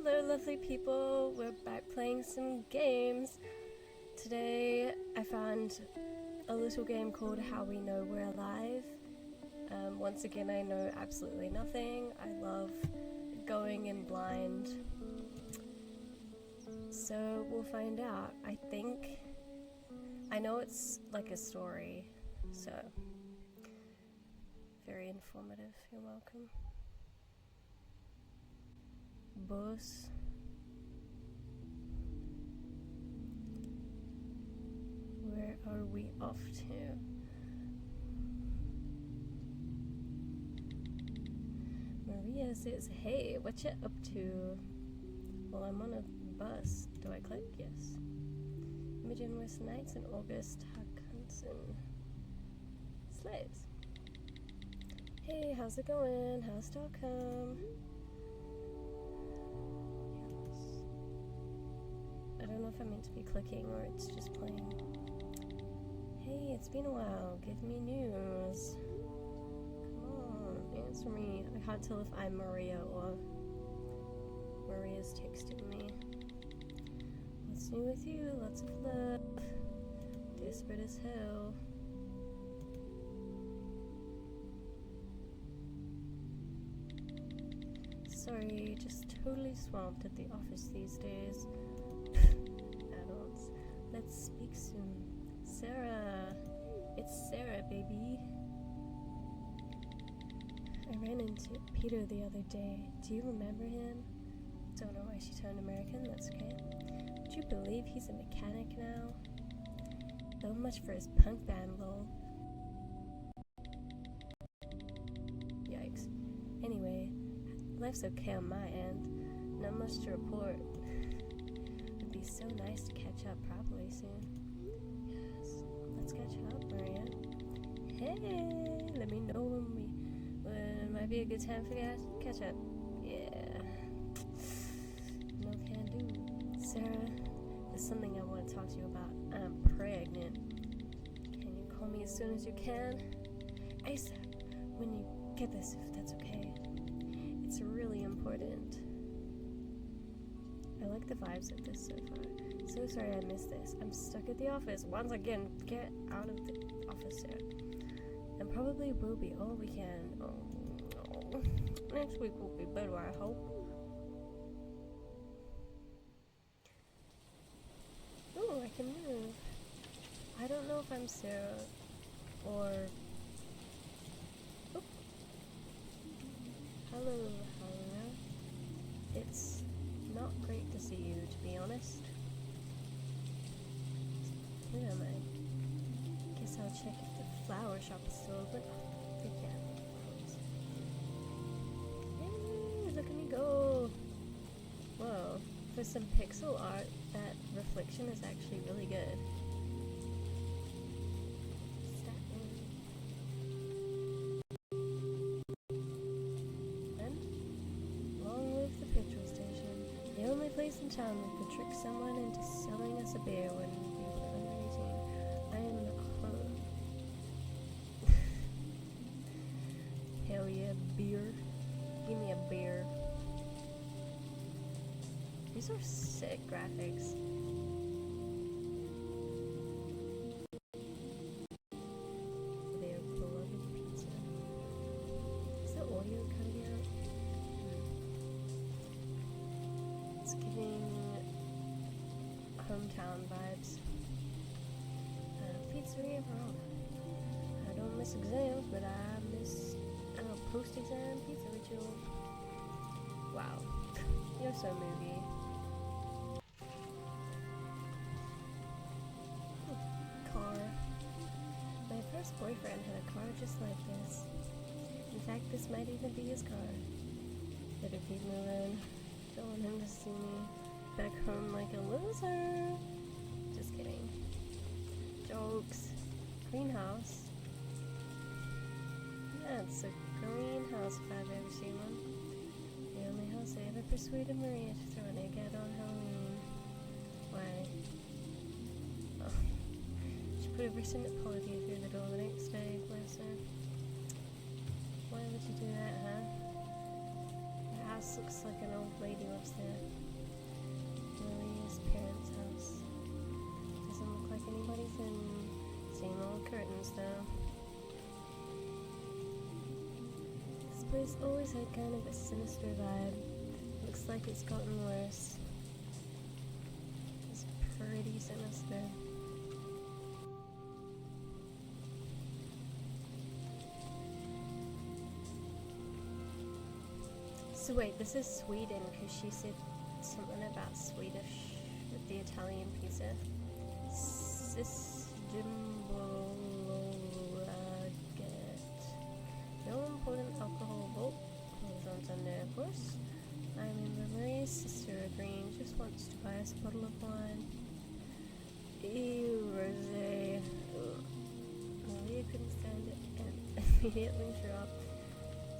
Hello lovely people, we're back playing some games. Today I found a little game called How We Know We're Alive. Once again, I know absolutely nothing. I love going in blind. So we'll find out. I know it's like a story, so very informative. You're welcome. Boss. Where are we off to? Maria says, hey, what you up to? Well, I'm on a bus. Do I click? Yes. Imogen West Nights in August. Hudson. Slaves. Hey, how's it going? How's Stockholm? I don't know if I'm meant to be clicking or it's just playing. Hey, it's been a while. Give me news. Come on, answer me. I can't tell if I'm Maria or Maria's texting me. What's new with you? Lots of love. Desperate as hell. Sorry, just totally swamped at the office these days. Adults. Let's speak soon. Sarah! It's Sarah, baby. I ran into Peter the other day. Do you remember him? Don't know why she turned American, that's okay. Would you believe he's a mechanic now? So much for his punk band, lol. Yikes. Anyway, life's okay on my end. Not much to report. It'd be so nice to catch up properly soon. Yes, let's catch up, Maria. Hey, let me know when it might be a good time for catch up. Yeah. No can do. Sarah, there's something I want to talk to you about. I'm pregnant. Can you call me as soon as you can? ASAP, when you get this, if that's okay. It's really important. I like the vibes of this so far. So sorry I missed this. I'm stuck at the office. Once again, get out of the office soon. And probably will be all weekend. Oh no. Next week will be better, I hope. Oh, I can move. I don't know if I'm Sarah or... Oh. Hello. It's not great to see you, to be honest. Who am I? Guess I'll check if the flower shop is still open. Oh, they can't make flowers. Hey, look at me go! Whoa, for some pixel art, that reflection is actually really good. In town we could trick someone into selling us a beer when we were under 18. I am home. Hell yeah, beer. Give me a beer. These are sick graphics. Their beloved pizza. Is the audio coming out? It's giving hometown vibes. Pizzeria Verona. I don't miss exams, but I miss post-exam pizza ritual. Wow, you're so movie. Car. My first boyfriend had a car just like this. In fact, this might even be his car. Better keep moving. Don't want him to see me back home like a loser. Just kidding. Jokes. Greenhouse. Yeah, it's a greenhouse if I've ever seen one. The only house I ever persuaded Maria to throw an egg at on Halloween. Why? Oh. She put a written apology through the door the next day, bless her. Why would you do that, huh? Your house looks like an old lady lives there. Lily's parents' house. Doesn't look like anybody's in. Same old curtains though. This place always had kind of a sinister vibe. Looks like it's gotten worse. It's pretty sinister. So wait, this is Sweden because she said something about Swedish with the Italian pizza. No important alcohol vote. Horizons on there, of course. I remember Maria's sister agreeing just wants to buy us a bottle of wine. Ew, rosé. Maria couldn't stand it and immediately threw up.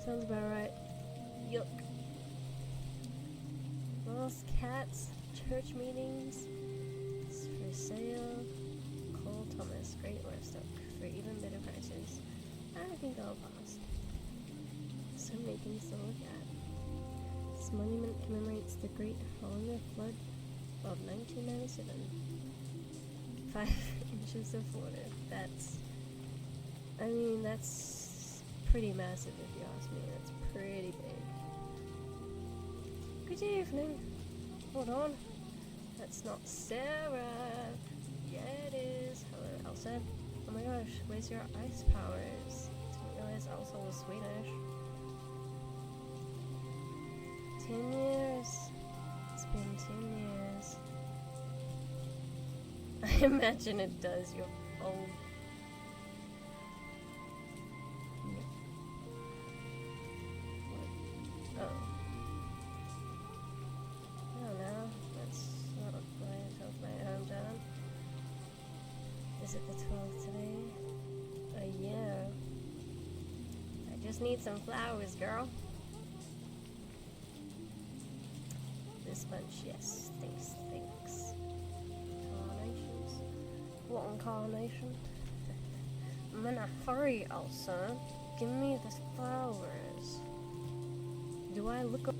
Sounds about right. Yuck. Lost cats, church meetings, it's for sale. Cole Thomas, great livestock for even better prices. I think I'll pass. So many things to look at. This monument commemorates the Great Hollander Flood of 1997. 5 inches of water. That's pretty massive if you ask me. That's pretty big. Good evening. Hold on. That's not Sarah. Yeah, it is. Hello, Elsa. Oh my gosh, where's your ice powers? Didn't realize Elsa was Swedish. 10 years. It's been 10 years. I imagine it does. You're old. Yep. What? Oh. I don't know. That's not my hometown. Is it the 12th today? A year. I just need some flowers, girl. This bunch, yes. Thanks. Carnations. What on carnation? I'm in a hurry, Elsa. Give me the flowers. Do I look up?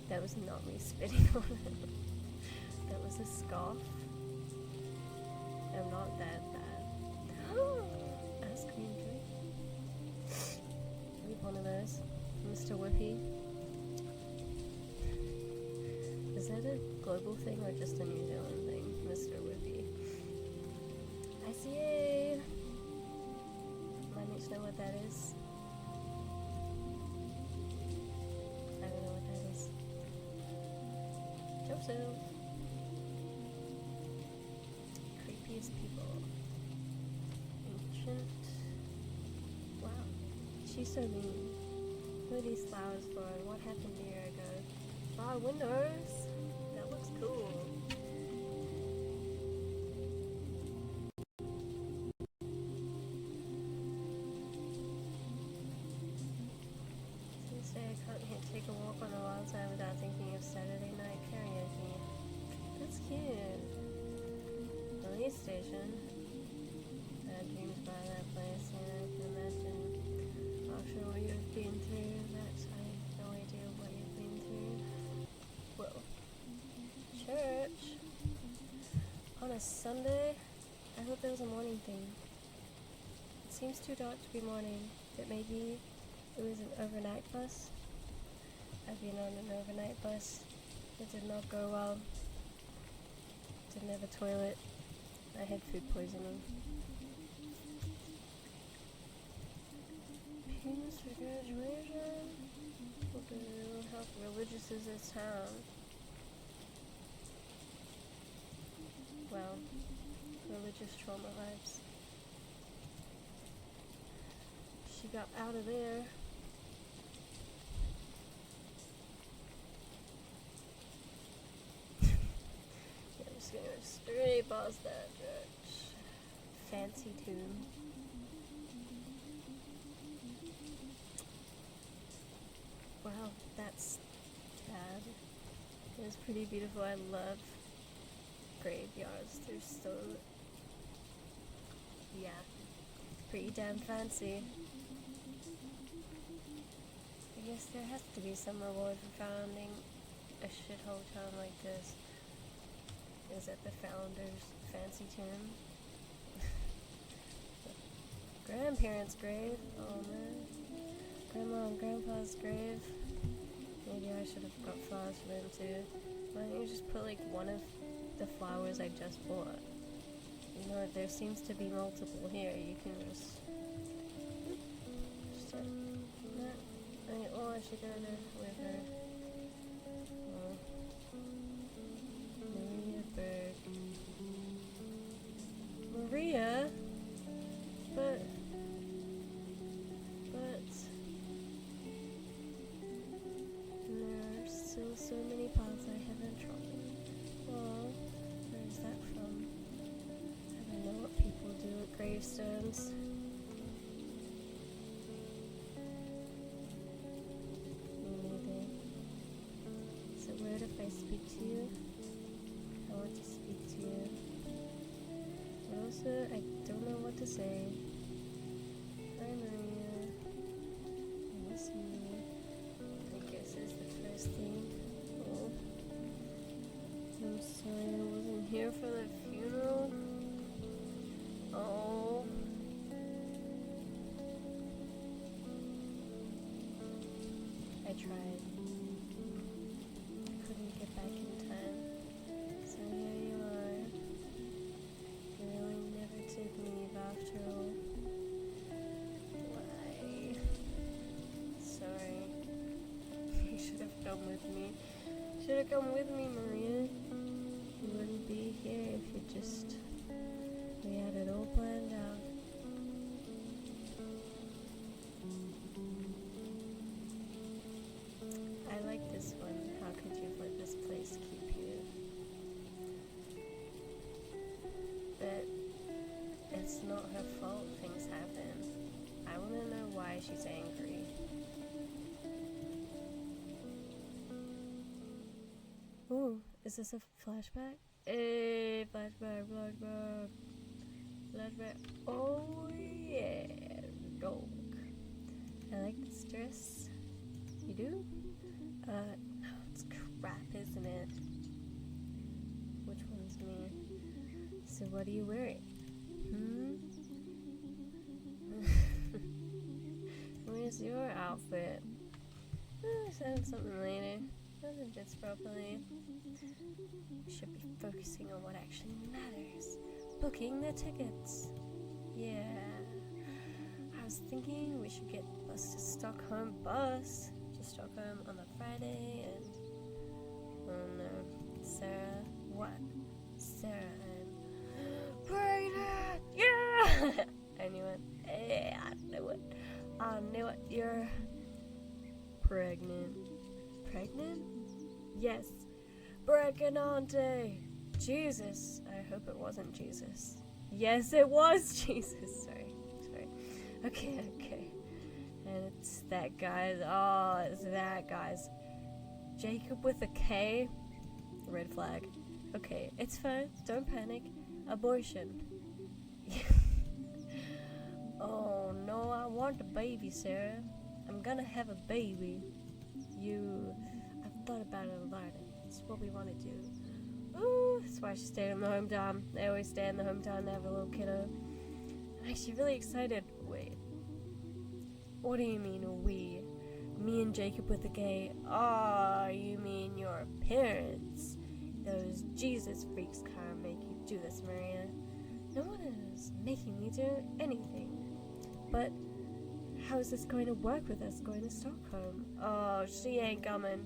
That was not me spitting on it. That was a scoff. I'm not that bad. Ice cream drink. Need one of those. Mr. Whippy. Is that a global thing or just a New Zealand thing? Mr. Whippy. ICA! I need to know what that is. I don't know what that is. Joseph. Creepiest people. Ancient. Wow. She's so mean. Who are these flowers for and what happened a year ago? Flower windows? That looks cool. Tuesday I can't take a walk on the wild side without thinking of Saturday night karaoke. That's cute. Police station. Bad dreams by that place, yeah, I can imagine. Not sure what you've been through, but I have no idea what you've been through. Well, church on a Sunday? I hope there was a morning thing. It seems too dark to be morning, but maybe it was an overnight bus. I've been on an overnight bus. It did not go well. Didn't have a toilet. I had food poisoning. Penis for graduation? How religious is this town? Well, religious trauma vibes. She got out of there. Yeah, I'm just gonna go straight past that church. Fancy tomb. Wow, that's bad. It was pretty beautiful. I love graveyards. They're so... yeah. pretty damn fancy. I guess there has to be some reward for founding a shithole town like this. Is it the founder's fancy tomb? Grandparents' grave? Oh man. Grandma and Grandpa's grave? Maybe I should have got flowers for them too. Why don't you just put like one of the flowers I just bought? You know, there seems to be multiple here. You can just oh, I should go there with her. Oh. Maria Berg. Maria? But there are still so many paths I haven't trodden. Oh, where is that from? I don't know what people do at gravestones. If I speak to you, I want to speak to you. But also, I don't know what to say. Hi Maria. I miss you. I guess is the first thing. Oh. I'm sorry I wasn't here for the funeral. Oh. I tried. Back in time. So here you are. You really never took leave after all. Why? Sorry. You should have come with me. Should have come with me, Maria. You wouldn't be here if we had it all planned out. I like this one. How could you let this place keep you? But it's not her fault things happen. I want to know why she's angry. Ooh, is this a flashback? Hey, flashback. Oh yeah, dog. I like this dress. You do? It's crap, isn't it? Which one's me? So what are you wearing? Where's your outfit? Sound something later. Doesn't fit properly. We should be focusing on what actually matters. Booking the tickets. Yeah. I was thinking we should get bus to Stockholm on the Friday and oh no, Sarah, what? Sarah, I'm pregnant! Yeah! I knew it. Yeah, I knew it. You're pregnant. Pregnant? Yes. Pregnante! Jesus. I hope it wasn't Jesus. Yes, it was Jesus. Sorry. Okay. And it's that guy's. Oh, it's that guy's. Jacob with a K. Red flag. Okay, it's fine. Don't panic. Abortion. Oh no, I want a baby, Sarah. I'm gonna have a baby. I've thought about it a lot. It's what we want to do. Ooh, that's why she stayed in the hometown. They always stay in the hometown to have a little kiddo. I'm actually really excited. Wait. What do you mean, we? Me and Jacob with the K. Oh, you mean your parents? Those Jesus freaks can't make you do this, Maria. No one is making me do anything. But how is this going to work with us going to Stockholm? Oh, she ain't coming.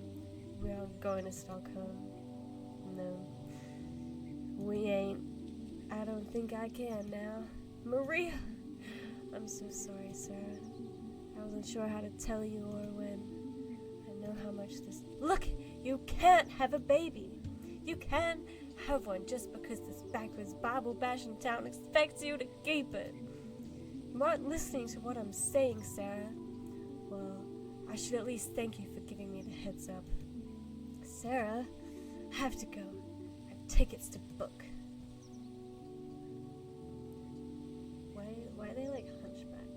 We're going to Stockholm. No. We ain't. I don't think I can now. Maria! I'm so sorry, Sarah. I wasn't sure how to tell you or when. I know how much this... Look! You can't have a baby! You can't have one just because this backwards Bible bashing town expects you to keep it. You aren't listening to what I'm saying, Sarah. Well, I should at least thank you for giving me the heads up. Sarah, I have to go. I have tickets to book. Why Why are they like hunchback?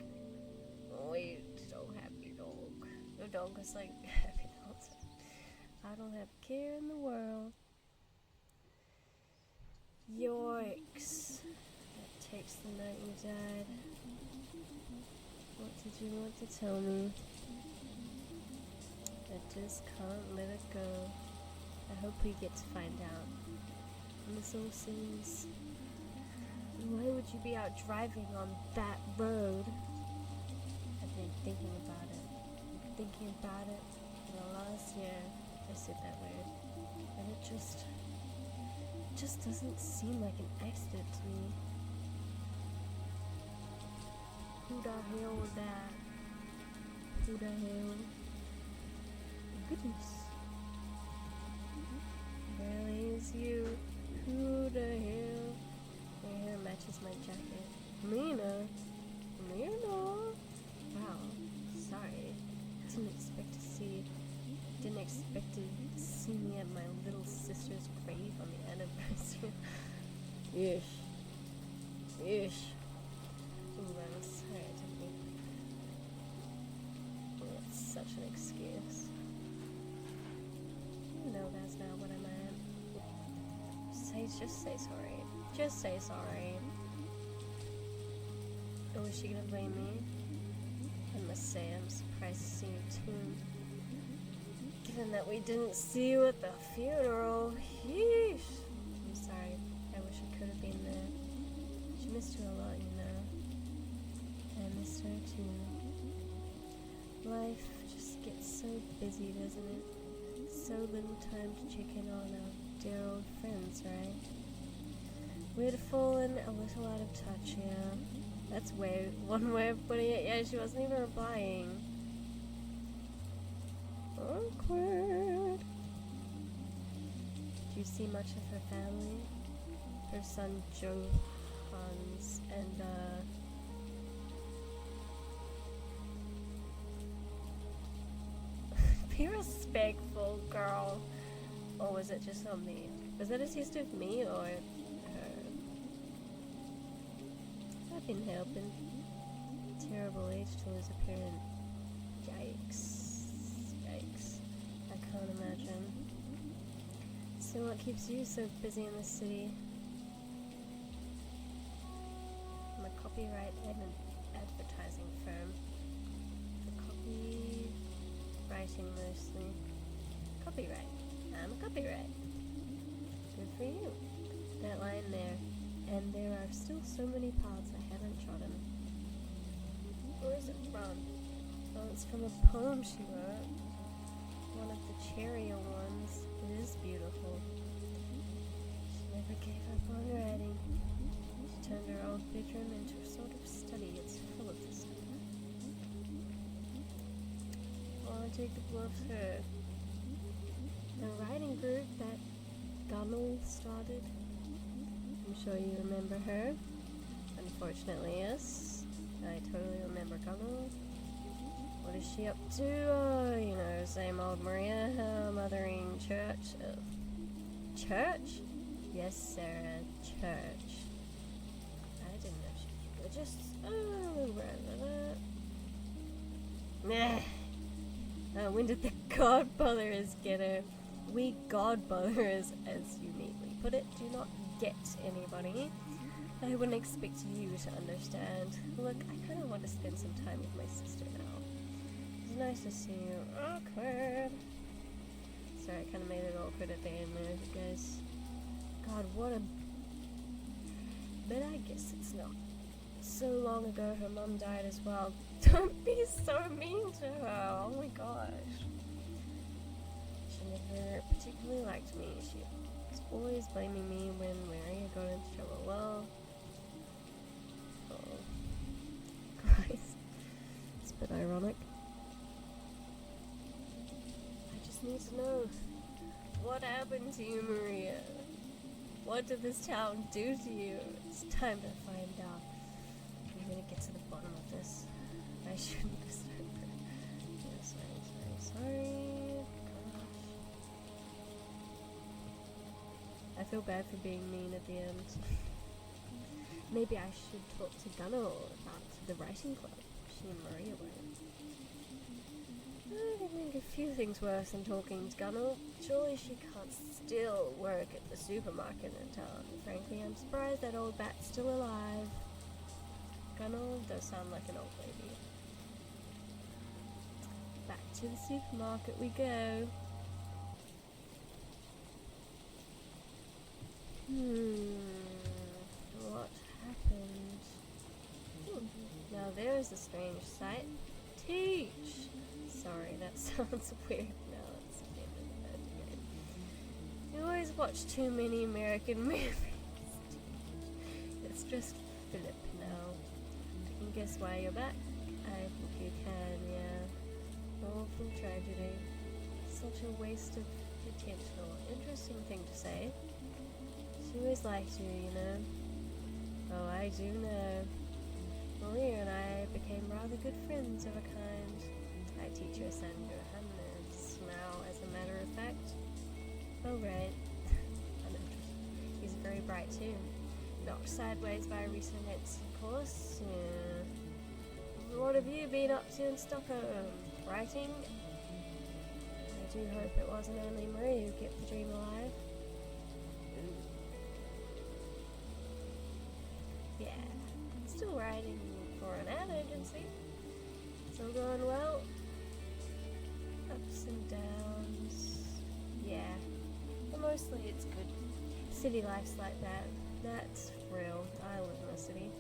Oh, wait, so happy dog. The dog is like happy dog. I don't have a care in the world. Yikes. That takes the night you died. What did you want to tell me? I just can't let it go. I hope we get to find out. And this all seems... Why would you be out driving on that road? I've been thinking about it. For the last year. I said that word. And it just doesn't seem like an accident to me. Who the hell was that? Who the hell? Goodness. Really, is you? Who the hell? My hair matches my jacket. Lena? Wow, sorry. Didn't expect to see me at my little sister's grave on the anniversary. Yeesh. Ooh, I'm sorry, I didn't mean. That's such an excuse. No, that's not what I meant. Just say sorry. Just say sorry. Oh, is she gonna blame me? I must say, I'm surprised to see you too. Given that we didn't see you at the funeral. Yeesh. I'm sorry. I wish I could have been there. She missed you a lot, you know. I missed her too. Life just gets so busy, doesn't it? So little time to check in on our dear old friends, right? We'd fallen a little out of touch, yeah. That's one way of putting it. Yeah, she wasn't even replying. Awkward. Do you see much of her family? Her son Johannes and be respectful, girl. Or was it just on me? Was that a test of me or her? I've been helping. Terrible age to lose a parent. Yikes. I can't imagine. So what keeps you so busy in the city? I'm a copyright and an advertising firm. For copywriting mostly. Copyright. I'm a copyright. Good for you. That line there. And there are still so many paths I haven't trodden. Where is it from? Oh, it's from a poem she wrote. One of the cherrier ones. It is beautiful. She never gave up on writing. She turned her old bedroom into a sort of study. It's full of this stuff. Oh, Jacob loves her. The writing group that Gunnel started. I'm sure you remember her. Unfortunately, yes. I totally remember Gunnel. What is she up to? Oh, you know, same old Maria, mothering church. Church? Yes, Sarah, church. I didn't know she was religious. Oh, rather. When did the godmothers get her? We godmothers, as you neatly put it, do not get anybody. I wouldn't expect you to understand. Look, I kind of want to spend some time with my sister now. It's nice to see you. Awkward. Sorry, I kind of made it awkward at the end there, guys. God, what a... But I guess it's not. So long ago, her mom died as well. Don't be so mean to her. Oh my gosh. She never particularly liked me. She was always blaming me when Maria got into trouble. Well... Oh. Christ. It's a bit ironic. I just need to know. What happened to you, Maria? What did this town do to you? It's time to find out. I'm gonna get to the bottom of this. I shouldn't have started. Yeah, sorry. Gosh. I feel bad for being mean at the end. Maybe I should talk to Gunnar about the writing club. She and Maria went. I can think of a few things worse than talking to Gunnar. Surely she can't still work at the supermarket in town. Frankly, I'm surprised that old bat's still alive. Gunnar does sound like an old lady. Back to the supermarket we go. What happened? Now there's a strange sight. Teach! Sorry, that sounds weird. No, it's again. You always watch too many American movies. It's just Philip now. I can guess why you're back. I think you can, yeah. Awful tragedy. Such a waste of potential. Interesting thing to say. She always liked you, you know. Oh, I do know. Maria and I became rather good friends of a kind. I teach her son Johannes now, as a matter of fact. Oh, right. He's very bright too. Knocked sideways by a recent events, of course. Yeah. What have you been up to in Stockholm? Writing? I do hope it wasn't only Maria who kept the dream alive. Yeah, still writing for an ad agency. It's all going well. Ups and downs. Yeah, but mostly it's good. City life's like that. That's real. I live in the city.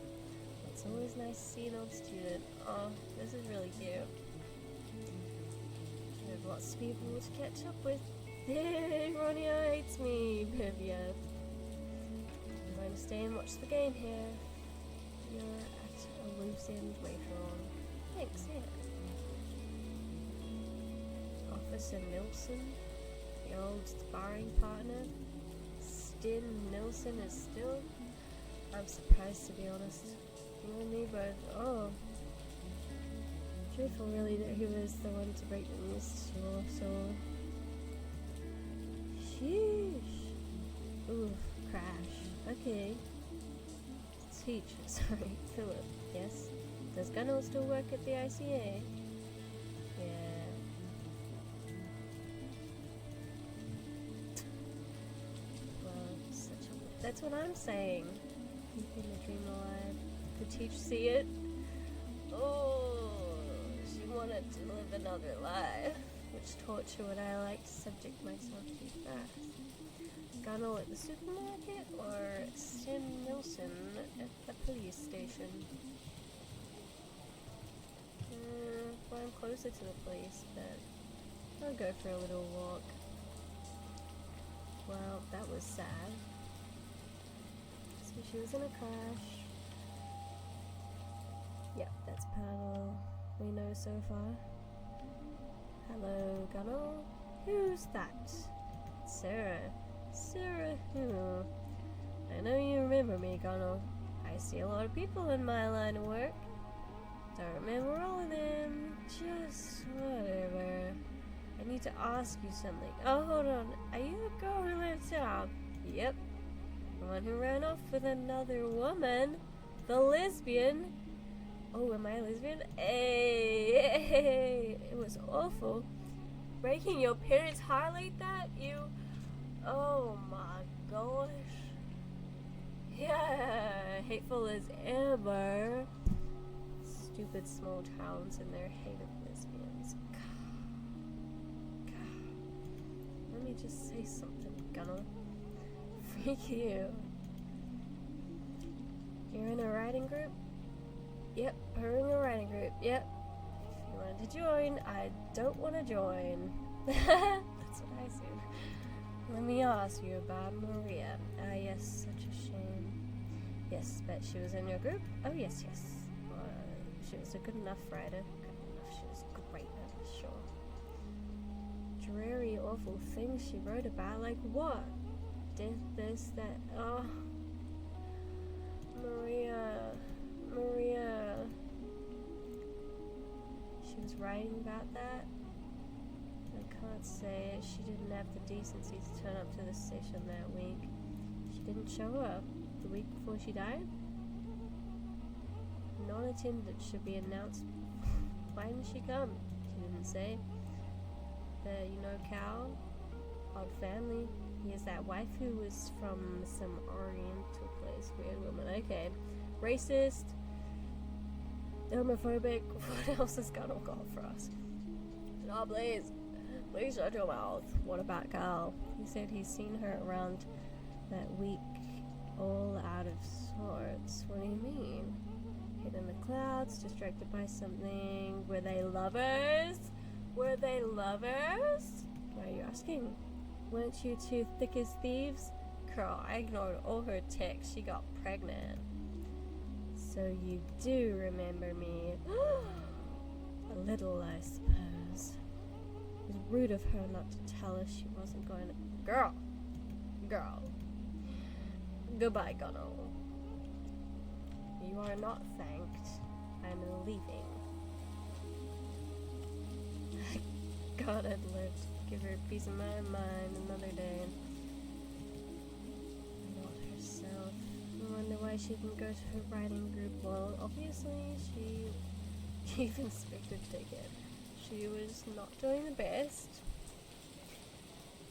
It's always nice to see an old student. Oh, this is really cute. I have lots of people to catch up with. Everyone here hates me, but yeah. I'm going to stay and watch the game here. You're at a loose end later on. Thanks, yeah. Officer Nilsson, the old sparring partner. Sten Nilsson is still. I'm surprised, to be honest. You and me both. Oh. Truthful, really, that he was the one to break the news to, so. Sheesh. Ooh, crash. Okay. Teach, sorry, Philip, yes? Does Gunnar still work at the ICA? Yeah. Well, that's what I'm saying. Keeping the dream alive. Could Teach see it? Oh, she wanted to live another life. Which torture would I like to subject myself to first? Gunnar at the supermarket or Sten Nilsson at the police station? Well, I'm closer to the police, but I'll go for a little walk. Well, that was sad. So she was in a crash. Yep, that's Paddle. We know so far. Hello, Gunnar. Who's that? Sarah. Sarah who? I know you remember me, Gunnar. I see a lot of people in my line of work. Don't remember all of them. Just whatever. I need to ask you something. Oh, hold on. Are you the girl who lives out? Yep. The one who ran off with another woman. The lesbian. Oh, am I a lesbian? Hey, it was awful. Breaking your parents' heart like that? You... Oh my gosh. Yeah, hateful as ever. Stupid small towns and their hate of lesbians. God. Let me just say something, Gunnar. Freak you. You're in a writing group? Yep, we're in a writing group. Yep. If you wanted to join, I don't want to join. That's what I said. Let me ask you about Maria. Ah, yes, such a shame. Yes, bet she was in your group? Oh, yes. She was a good enough writer. Good enough, she was great, I'm sure. Dreary, awful things she wrote about, like what? Death, this, that, oh. Maria. She was writing about that? I can't say it. She didn't have the decency to turn up to the station that week. She didn't show up the week before she died? non-attendant should be announced. Why didn't she come? She didn't say. Cal, odd family. He has that wife who was from some oriental place. Weird woman. Okay. Racist. Homophobic. What else has God got for us? Oh, please shut your mouth. What about Cal? He said he's seen her around that week, all out of sorts. What do you mean? Hid in the clouds, distracted by something. Were they lovers? Were they lovers? Why are you asking? Weren't you two thick as thieves? Girl, I ignored all her texts. She got pregnant. So you do remember me. A little, I suppose. It was rude of her not to tell us she wasn't going to... Girl. Goodbye, Gunnel. You are not thanked. I'm leaving. God, I'd love to give her a piece of my mind another day. Not herself. I wonder why she didn't go to her writing group. Well, obviously she even expected to take it. She was not doing the best.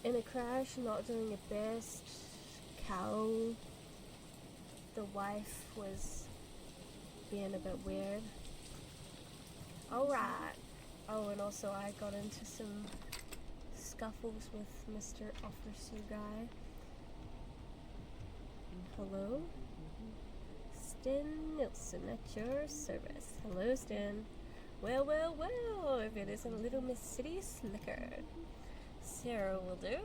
In a crash, not doing the best. Cal, the wife, was being a bit weird. Alright. Oh, and also I got into some scuffles with Mr. Officer Guy. Hello? Sten Nilsson at your service. Hello, Sten. Well, if it isn't Little Miss City Slicker. Sarah will do.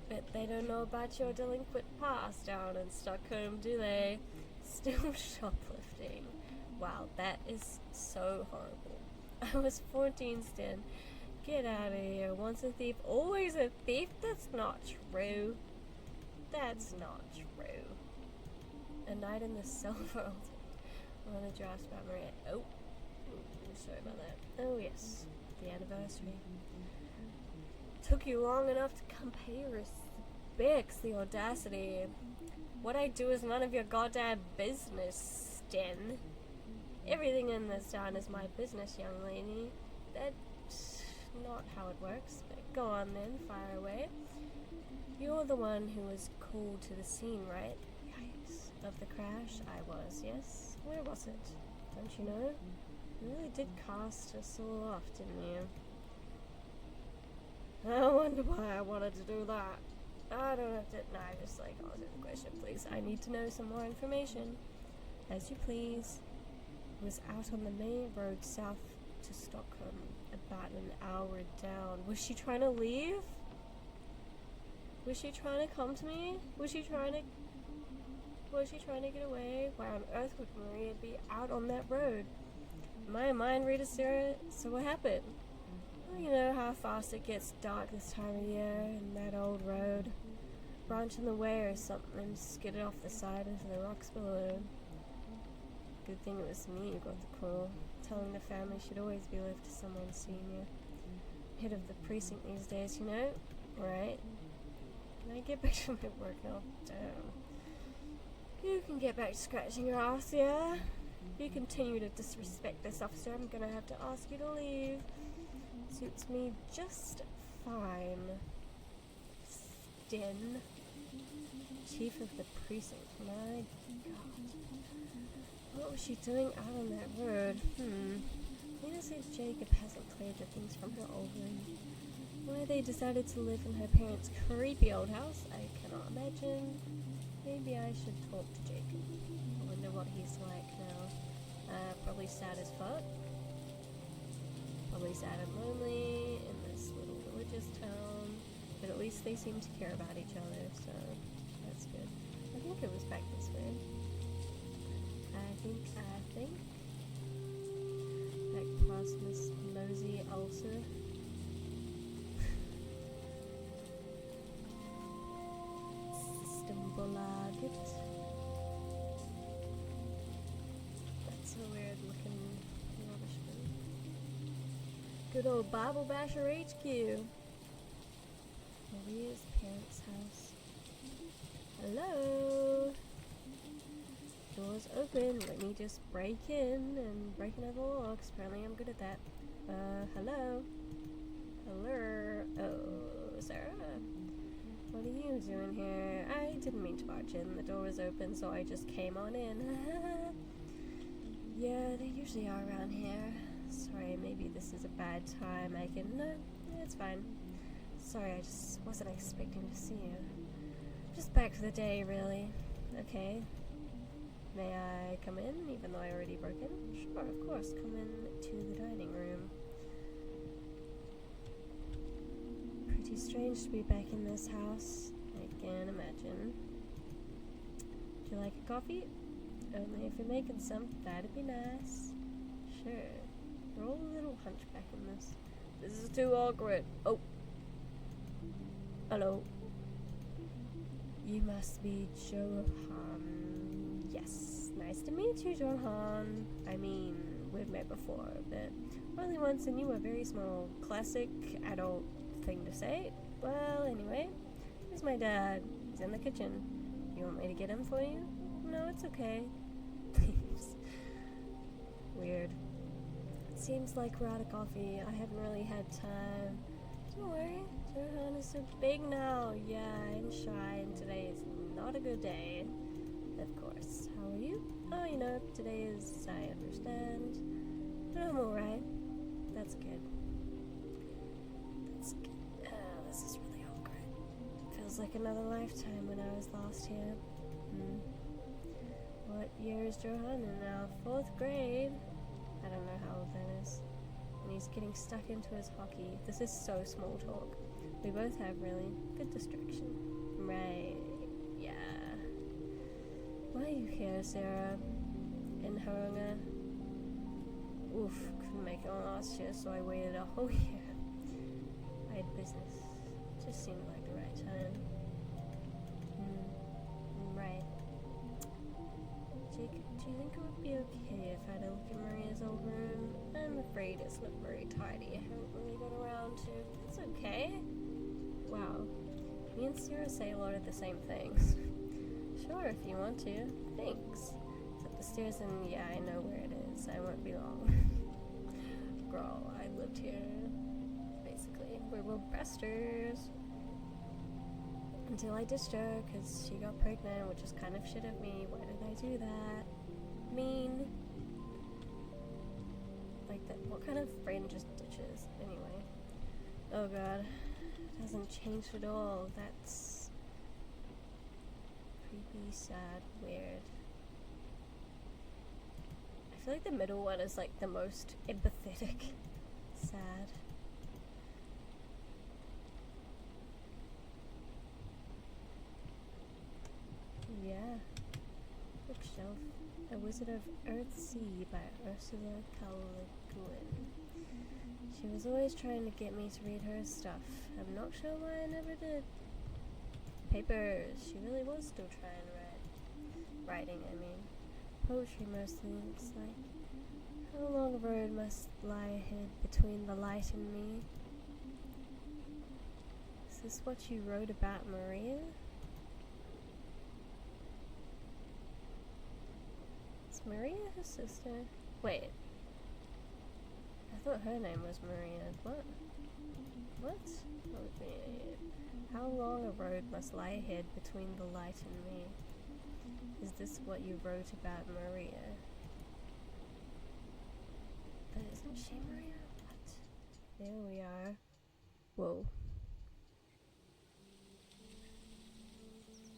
Bet they don't know about your delinquent past down in Stockholm, do they? Still shoplifting. Wow, that is so horrible. I was 14, Sten. Get out of here. Once a thief, always a thief? That's not true. That's not true. A night in the Silver on a draft by Maria. Oh, sorry about that. Oh, yes. The anniversary. Took you long enough to come pay your respects. The audacity. What I do is none of your goddamn business, Sten. Everything in this town is my business, young lady. That's not how it works. But go on then, fire away. You're the one who was called to the scene, right? Yikes. Of the crash? I was, yes. Where was it? Don't you know? You really did cast us all off, didn't you? I wonder why I wanted to do that. I don't have to... No, I just answer the question, please. I need to know some more information. As you please. It was out on the main road south to Stockholm, about an hour down. Was she trying to leave? Was she trying to come to me? Was she trying to get away? Why on earth would Maria be out on that road? My mind reader, Sarah. So what happened? Well, you know how fast it gets dark this time of year, and that old road. Branch in the way or something skidded off the side into the rocks below. Good thing it was me who got the call, telling the family should always be left to someone senior. Head of the precinct these days, you know? Right? Can I get back to my work now? Damn. You can get back to scratching your ass, yeah? If you continue to disrespect this officer, I'm gonna have to ask you to leave. Suits me just fine. Sten, chief of the precinct. My God. What was she doing out on that road? Lena said Jacob hasn't cleared the things from her old room. Why they decided to live in her parents' creepy old house, I cannot imagine. Maybe I should talk to Jacob. I wonder what he's like now. Probably sad as fuck. Probably sad and lonely in this little religious town. But at least they seem to care about each other, so that's good. I think it was back this way. I think. Back past Miss Mosey also. Systembolaget. That's a weird looking rubbish bin. Good old Bible Basher HQ. Maria's parents' house. Hello. Door's open. Let me just break in and break another locks. Apparently I'm good at that. Hello? Hello? Oh, Sarah? What are you doing here? I didn't mean to barge in. The door was open, so I just came on in. Yeah, they usually are around here. Sorry, maybe this is a bad time. No, it's fine. Sorry, I just wasn't expecting to see you. Just back for the day, really. Okay. May I come in, even though I already broke in? Sure, of course. Come in to the dining room. Pretty strange to be back in this house. I can imagine. Would you like a coffee? Only if you're making some, that'd be nice. Sure. Roll a little hunchback in this. This is too awkward. Oh. Hello. You must be Johan. Yes. Nice to meet you, Johan. I mean, we've met before, but only once, and you were very small. Classic adult thing to say. Well, anyway, here's my dad. He's in the kitchen. You want me to get him for you? No, it's okay. Please. Weird. It seems like we're out of coffee. I haven't really had time. Don't worry, Johan is so big now. Yeah, I'm shy, and today is not a good day. Of course. How are you? Oh, you know, today is, I understand. But I'm alright. That's good. That's good. This is really awkward. Feels like another lifetime when I was last here. What year is Johan in now? 4th grade? I don't know how old that is. And he's getting stuck into his hockey. This is so small talk. We both have really good distraction. Right, yeah. Why are you here, Sarah? In Harunga? Oof, couldn't make it on last year, so I waited a whole year. I had business. Just seemed like the right time. Right. Jake, do you think it would be okay if I had a look at Maria's old room? I'm afraid it's not very tidy. I haven't really got around to. It's okay. Wow. Me and Sarah say a lot of the same things. Sure, if you want to. Thanks. It's up the stairs and yeah, I know where it is. I won't be long. Girl, I lived here. Basically, we were besters. Until I ditched her because she got pregnant, which is kind of shit of me. Why did I do that? Mean. Like that. What kind of friend just ditches? Anyway. Oh god. It hasn't changed at all. That's creepy, sad, weird. I feel like the middle one is like the most empathetic. Sad. Yeah. Bookshelf. A Wizard of Earthsea by Ursula K. Le Guin. She was always trying to get me to read her stuff. I'm not sure why I never did. Papers. She really was still trying to write. Writing, I mean. Poetry mostly, looks like. How long a road must lie ahead between the light and me? Is this what you wrote about Maria? Is Maria her sister? Wait. I thought her name was Maria. What? What? How long a road must lie ahead between the light and me? Is this what you wrote about Maria? But isn't she Maria? What? There we are. Whoa.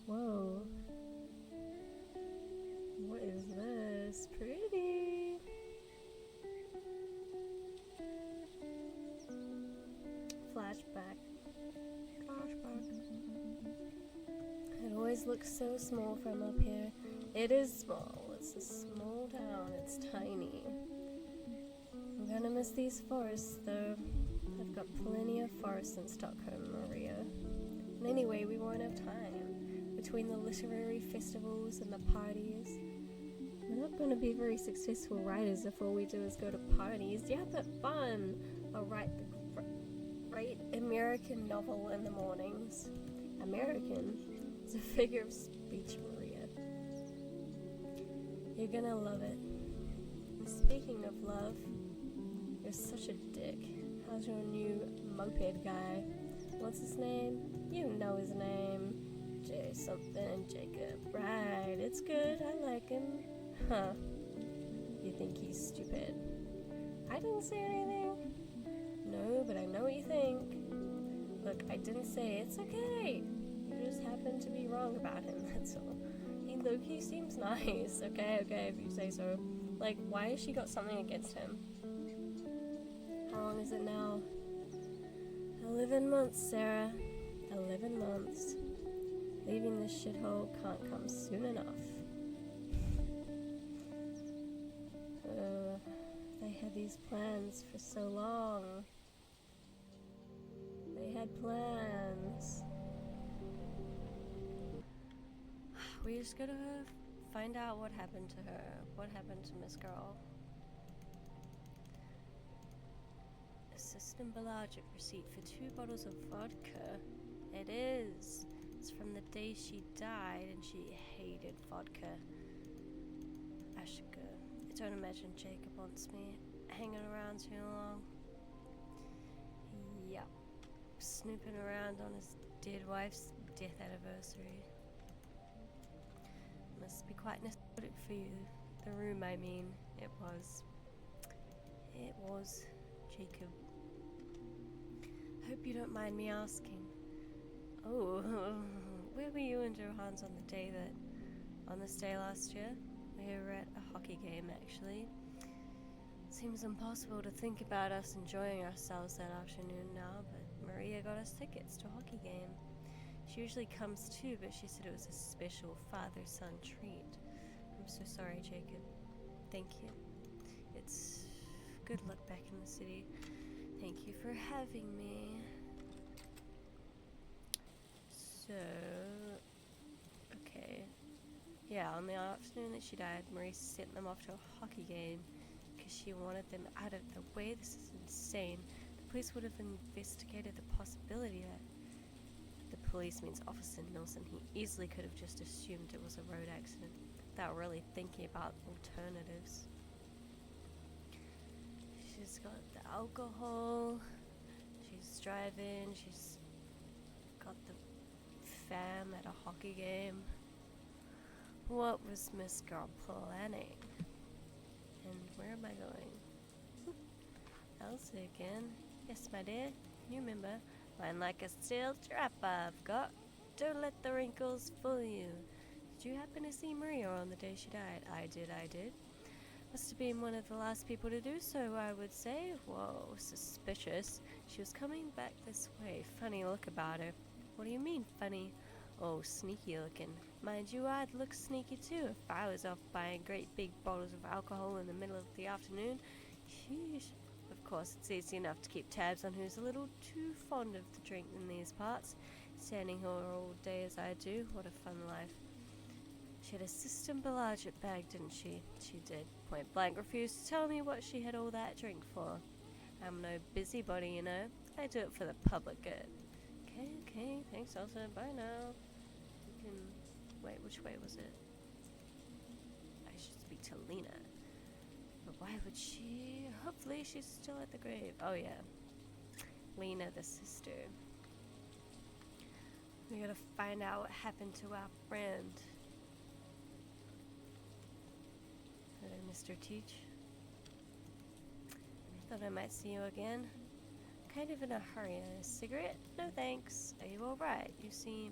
Whoa. What is this? Pretty. Flashback. It always looks so small from up here. It is small. It's a small town. It's tiny. I'm gonna miss these forests, though. I've got plenty of forests in Stockholm, Maria. And anyway, we won't have time. Between the literary festivals and the parties. We're not gonna be very successful writers if all we do is go to parties. Yeah, but fun! I'll write the great American novel in the mornings. American? It's a figure of speech, Maria. You're gonna love it. And speaking of love, you're such a dick. How's your new moped guy? What's his name? You know his name. J something, Jacob. Right, it's good. I like him. Huh. You think he's stupid? I didn't say anything. No, but I know what you think. Look, I didn't say it's okay. You just happen to be wrong about him, that's all. He low-key seems nice. Okay, if you say so. Like, why has she got something against him? How long is it now? 11 months, Sarah. 11 months. Leaving this shithole can't come soon enough. They had these plans for so long. They had plans. We just gotta find out what happened to her. What happened to Miss Girl. Assistant Belagic receipt for 2 bottles of vodka. It is. It's from the day she died and she hated vodka. I should go. I don't imagine Jacob wants me hanging around too long. Yep. Snooping around on his dead wife's death anniversary. Must be quite nostalgic for you. The room, I mean. It was. It was, Jacob. Hope you don't mind me asking. Oh, where were you and Johannes on this day last year? We were at a hockey game, actually. Seems impossible to think about us enjoying ourselves that afternoon now, but Maria got us tickets to a hockey game. She usually comes too, but she said it was a special father-son treat. I'm so sorry, Jacob. Thank you. It's good luck back in the city. Thank you for having me. So, okay. Yeah, on the afternoon that she died, Marie sent them off to a hockey game because she wanted them out of the way. This is insane. The police would have investigated the possibility that the police means Officer Nelson. He easily could have just assumed it was a road accident without really thinking about alternatives. She's got the alcohol, she's driving, she's got the fam at a hockey game. What was Miss Girl planning? And where am I going? Elsa again. Yes, my dear. You remember. Mine like a steel trap I've got. Don't let the wrinkles fool you. Did you happen to see Maria on the day she died? I did. Must have been one of the last people to do so, I would say. Whoa, suspicious. She was coming back this way. Funny look about her. What do you mean, funny? Oh, sneaky looking. Mind you, I'd look sneaky too if I was off buying great big bottles of alcohol in the middle of the afternoon. Sheesh. Of course, it's easy enough to keep tabs on who's a little too fond of the drink in these parts. Standing here all day as I do, what a fun life. She had a system Belagic bag, didn't she? She did. Point blank refused to tell me what she had all that drink for. I'm no busybody, you know. I do it for the public good. Okay, thanks Elsa, bye now. You can... Wait, which way was it? I should speak to Lena. But why would she... Hopefully she's still at the grave. Oh yeah. Lena, the sister. We gotta find out what happened to our friend. Hello, Mr. Teach. I thought I might see you again. Kind of in a hurry. A cigarette? No thanks. Are you alright? You seem...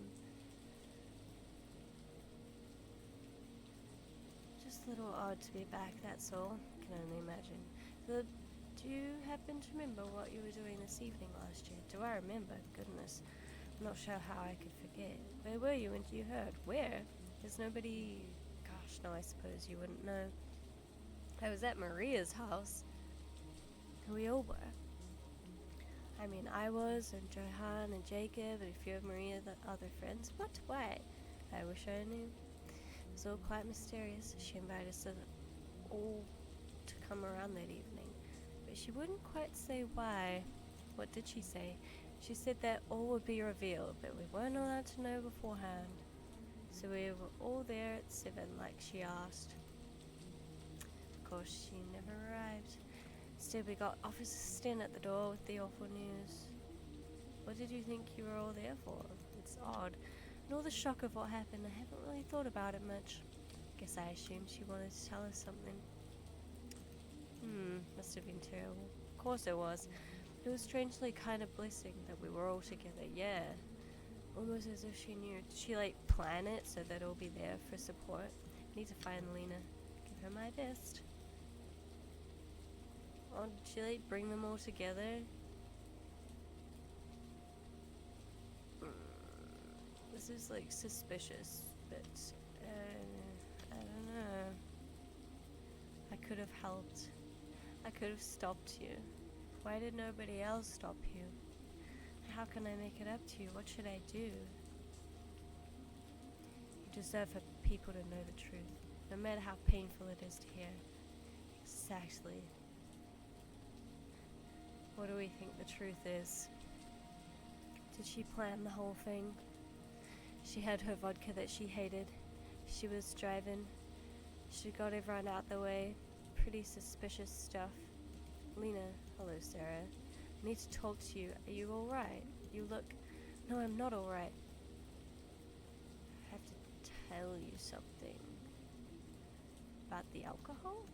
just a little odd to be back, that's all. Can only imagine. So, do you happen to remember what you were doing this evening last year? Do I remember? Goodness. I'm not sure how I could forget. Where were you when you heard? Where? There's nobody... Gosh, no, I suppose you wouldn't know. I was at Maria's house. We all were. I mean, I was, and Johan, and Jacob, and a few of Maria's other friends. What? Why? I wish I knew. It was all quite mysterious. She invited us all to come around that evening. But she wouldn't quite say why. What did she say? She said that all would be revealed, but we weren't allowed to know beforehand. So we were all there at 7, like she asked. course, she never arrived. Instead, we got officers standing at the door with the awful news. What did you think you were all there for? It's odd. In all the shock of what happened, I haven't really thought about it much. Guess I assumed she wanted to tell us something. Must have been terrible. Of course it was. It was strangely kind of blessing that we were all together, yeah. Almost as if she knew. Did she, plan it so that it'll be there for support? I need to find Lena. Give her my best. Oh, did she, bring them all together? This is, suspicious, but, I don't know. I could have helped. I could have stopped you. Why did nobody else stop you? How can I make it up to you? What should I do? You deserve for people to know the truth, no matter how painful it is to hear. Exactly. What do we think the truth is? Did she plan the whole thing? She had her vodka that she hated. She was driving. She got everyone out the way. Pretty suspicious stuff. Lena, hello Sarah. I need to talk to you. Are you alright? You look... No, I'm not alright. I have to tell you something. About the alcohol?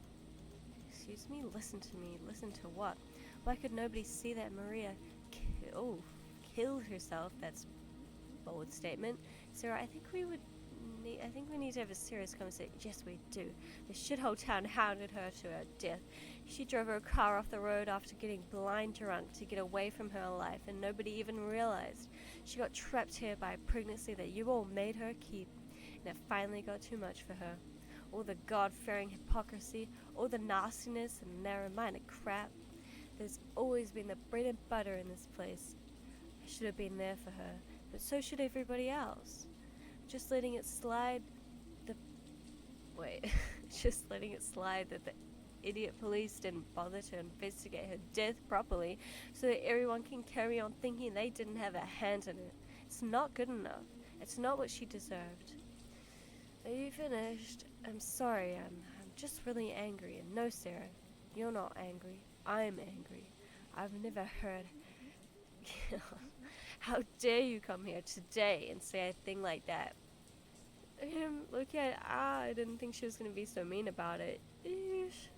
Excuse me? Listen to me. Listen to what? Why could nobody see that Maria killed herself? That's a bold statement. Sarah, I think we need to have a serious conversation. Yes, we do. The shithole town hounded her to her death. She drove her car off the road after getting blind drunk to get away from her life, and nobody even realized. She got trapped here by a pregnancy that you all made her keep, and it finally got too much for her. All the God-fearing hypocrisy, all the nastiness and narrow-minded crap. There's always been the bread and butter in this place. I should have been there for her, but so should everybody else. Just letting it slide that the idiot police didn't bother to investigate her death properly so that everyone can carry on thinking they didn't have a hand in it. It's not good enough. It's not what she deserved. Are you finished? I'm sorry, I'm just really angry. And no, Sarah, you're not angry. I'm angry. I've never heard... How dare you come here today and say a thing like that? Look at I didn't think she was going to be so mean about it. Eesh.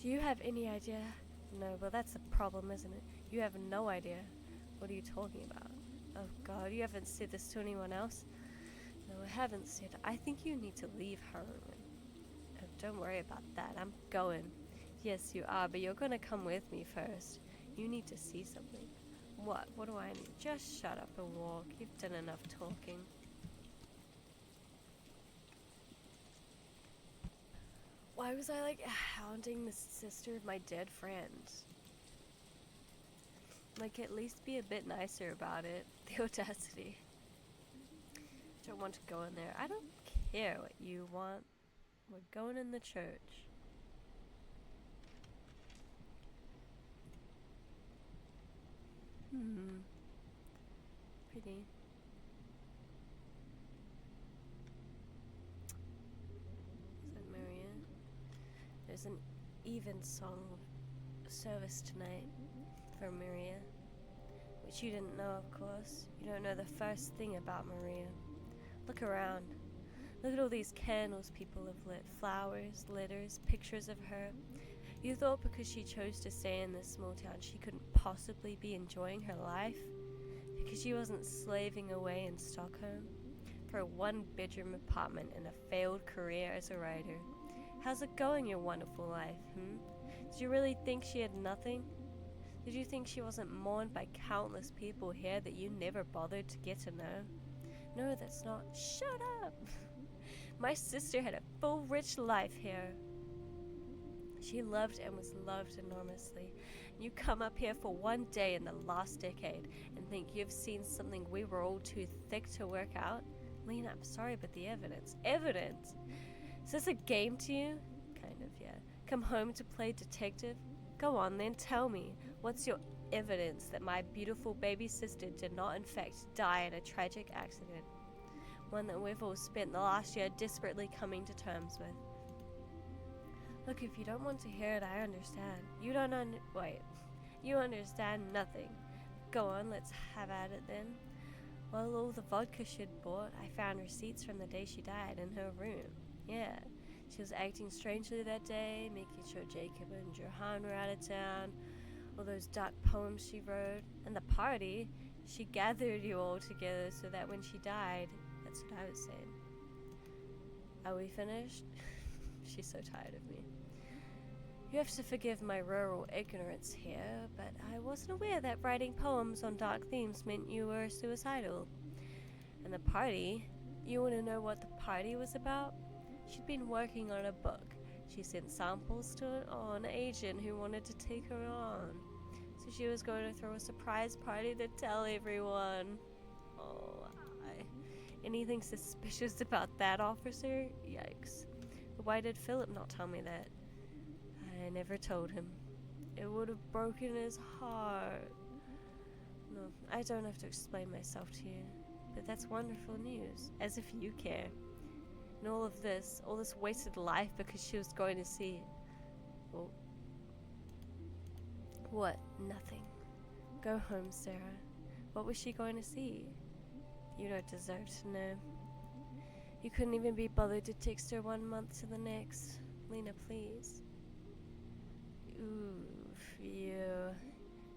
Do you have any idea? No, well that's the problem, isn't it? You have no idea. What are you talking about? Oh God, you haven't said this to anyone else? No, I haven't said. I think you need to leave her. Oh, don't worry about that. I'm going. Yes, you are, but you're going to come with me first. You need to see something. What? What do I need? Just shut up and walk. You've done enough talking. Why was I hounding the sister of my dead friend? At least be a bit nicer about it. The audacity. Don't want to go in there. I don't care what you want. We're going in the church. Pretty. Is that Maria? There's an evensong service tonight for Maria, which you didn't know, of course. You don't know the first thing about Maria. Look around. Look at all these candles people have lit. Flowers, letters, pictures of her. You thought because she chose to stay in this small town she couldn't possibly be enjoying her life? Because she wasn't slaving away in Stockholm for a one-bedroom apartment and a failed career as a writer. How's it going, your wonderful life, Did you really think she had nothing? Did you think she wasn't mourned by countless people here that you never bothered to get to know? No, that's not. Shut up! My sister had a full, rich life here. She loved and was loved enormously. You come up here for one day in the last decade and think you've seen something we were all too thick to work out? Lena, I'm sorry, but the evidence. Evidence? Is this a game to you? Kind of, yeah. Come home to play detective? Go on then, tell me. What's your evidence that my beautiful baby sister did not in fact die in a tragic accident? One that we've all spent the last year desperately coming to terms with. Look, if you don't want to hear it, I understand. You don't wait. You understand nothing. Go on, let's have at it then. Well, all the vodka she'd bought, I found receipts from the day she died in her room. Yeah, she was acting strangely that day, making sure Jacob and Johan were out of town, all those dark poems she wrote, and the party. She gathered you all together so that when she died, that's what I was saying. Are we finished? She's so tired of me. You have to forgive my rural ignorance here, but I wasn't aware that writing poems on dark themes meant you were suicidal. And the party? You want to know what the party was about? She'd been working on a book. She sent samples to an agent who wanted to take her on. So she was going to throw a surprise party to tell everyone. Oh, anything suspicious about that, officer? Yikes. But why did Philip not tell me that? I never told him. It would have broken his heart. No, I don't have to explain myself to you. But that's wonderful news. As if you care. And all this wasted life because she was going to see it. Well, what? Nothing. Go home, Sarah. What was she going to see? You don't deserve to know. You couldn't even be bothered to text her 1 month to the next. Lena, please. Oof, you.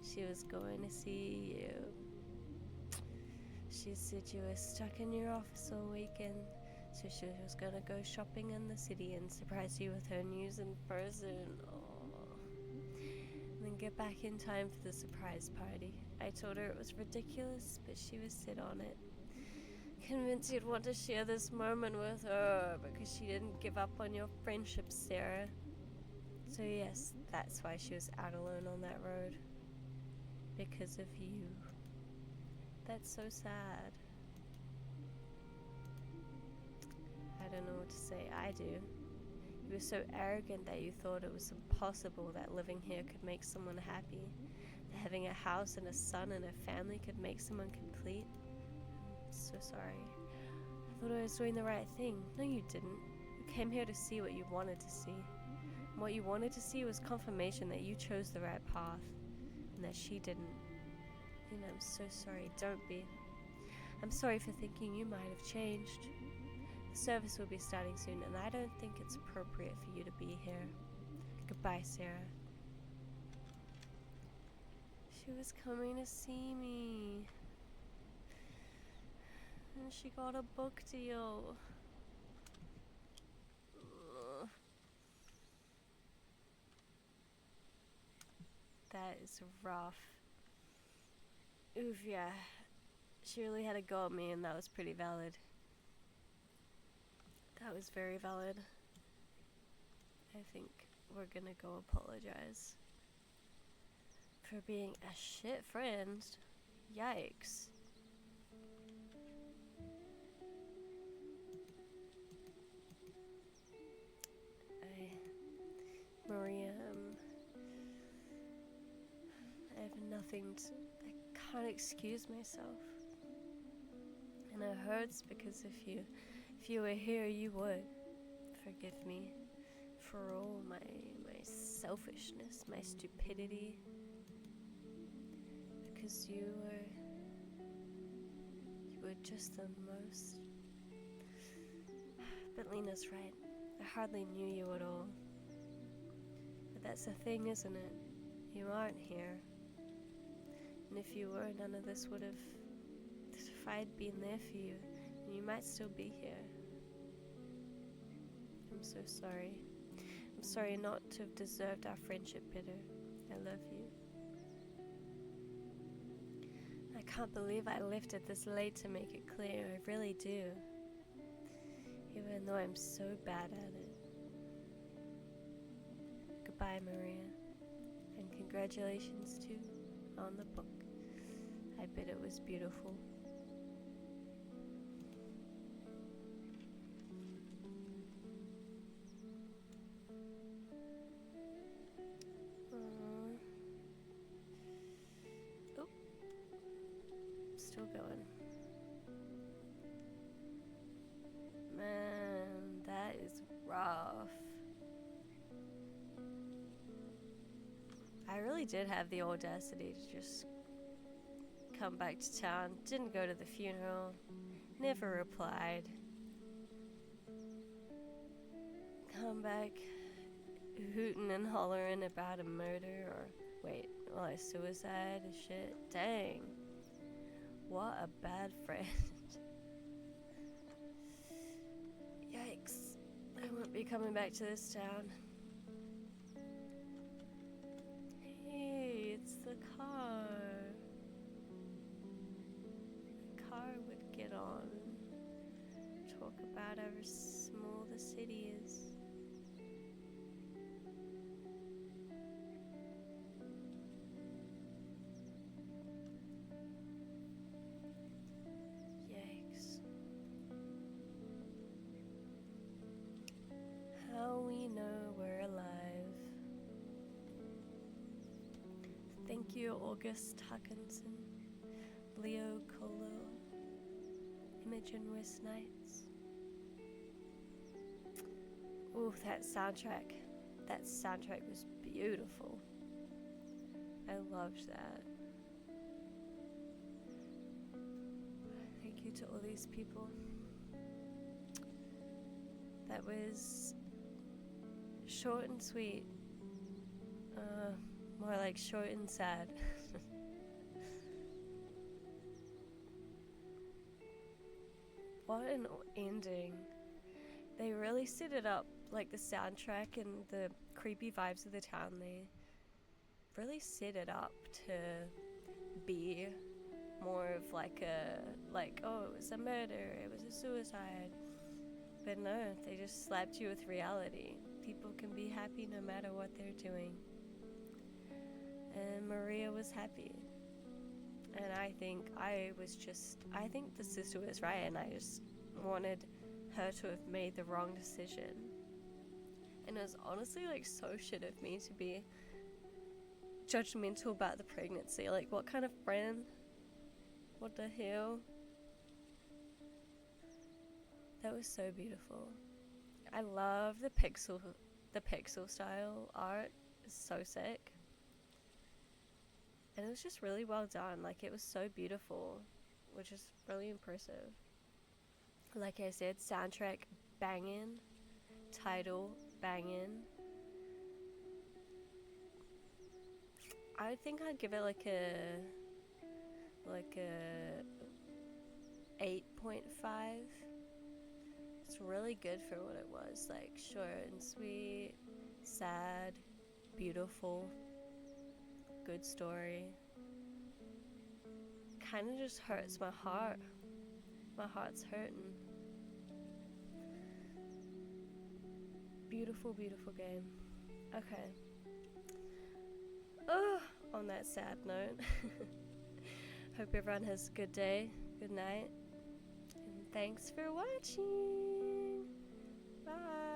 She was going to see you. She said you were stuck in your office all weekend, so she was gonna go shopping in the city and surprise you with her news in person. Oh. And then get back in time for the surprise party. I told her it was ridiculous, but she was set on it. Convinced you'd want to share this moment with her because she didn't give up on your friendship, Sarah. So yes, that's why she was out alone on that road. Because of you. That's so sad. I don't know what to say. I do. You were so arrogant that you thought it was impossible that living here could make someone happy. That having a house and a son and a family could make someone complete. I'm so sorry. I thought I was doing the right thing. No, you didn't. You came here to see what you wanted to see. And what you wanted to see was confirmation that you chose the right path. And that she didn't. And I'm so sorry. Don't be. I'm sorry for thinking you might have changed. The service will be starting soon, and I don't think it's appropriate for you to be here. Goodbye, Sarah. She was coming to see me. And she got a book deal. Ugh. That is rough. Oof, yeah. She really had a go at me, and that was pretty valid. That was very valid. I think we're gonna go apologize for being a shit friend. Yikes. Maria, I have nothing to... I can't excuse myself. And it hurts because if you were here, you would. Forgive me for all my selfishness, my stupidity. Because you were just the most... But Lena's right. I hardly knew you at all. But that's the thing, isn't it? You aren't here. And if you were, none of this would have... If I had been there for you, you might still be here. I'm so sorry. I'm sorry not to have deserved our friendship better. I love you. I can't believe I left it this late to make it clear. I really do. Even though I'm so bad at it. Goodbye, Maria. And congratulations, too, on the book. I bet it was beautiful. Oh. Still going. Man, that is rough. I really did have the audacity to just come back to town. Didn't go to the funeral. Never replied. Come back hooting and hollering about a murder or a suicide and shit. Dang. What a bad friend. Yikes. I won't be coming back to this town. Hey, it's the car. The car would get on. Talk about how small the city is. Yikes. How we know we're alive. Thank you, August Hutchinson, Leo Colo, Imogen West Nights. Ooh, that soundtrack. That soundtrack was beautiful. I loved that. Thank you to all these people. That was short and sweet. More like short and sad. What an ending. They really set it up, like the soundtrack and the creepy vibes of the town. They really set it up to be more of like oh, it was a murder, it was a suicide. But no, they just slapped you with reality. People can be happy no matter what they're doing. And Maria was happy. And I think the sister was right, and I just wanted her to have made the wrong decision. And it was honestly like so shit of me to be judgmental about the pregnancy. Like, what kind of friend? What the hell? That was so beautiful. I love the pixel style art. It's so sick. And it was just really well done. Like, it was so beautiful, which is really impressive. Like I said, soundtrack bangin', title bangin'. I think I'd give it like a 8.5. It's really good for what it was. Like, short and sweet, sad, beautiful, good story. Kind of just hurts my heart. My heart's hurting. Beautiful, beautiful game. Okay. On that sad note, hope everyone has a good day, good night, and thanks for watching. Bye.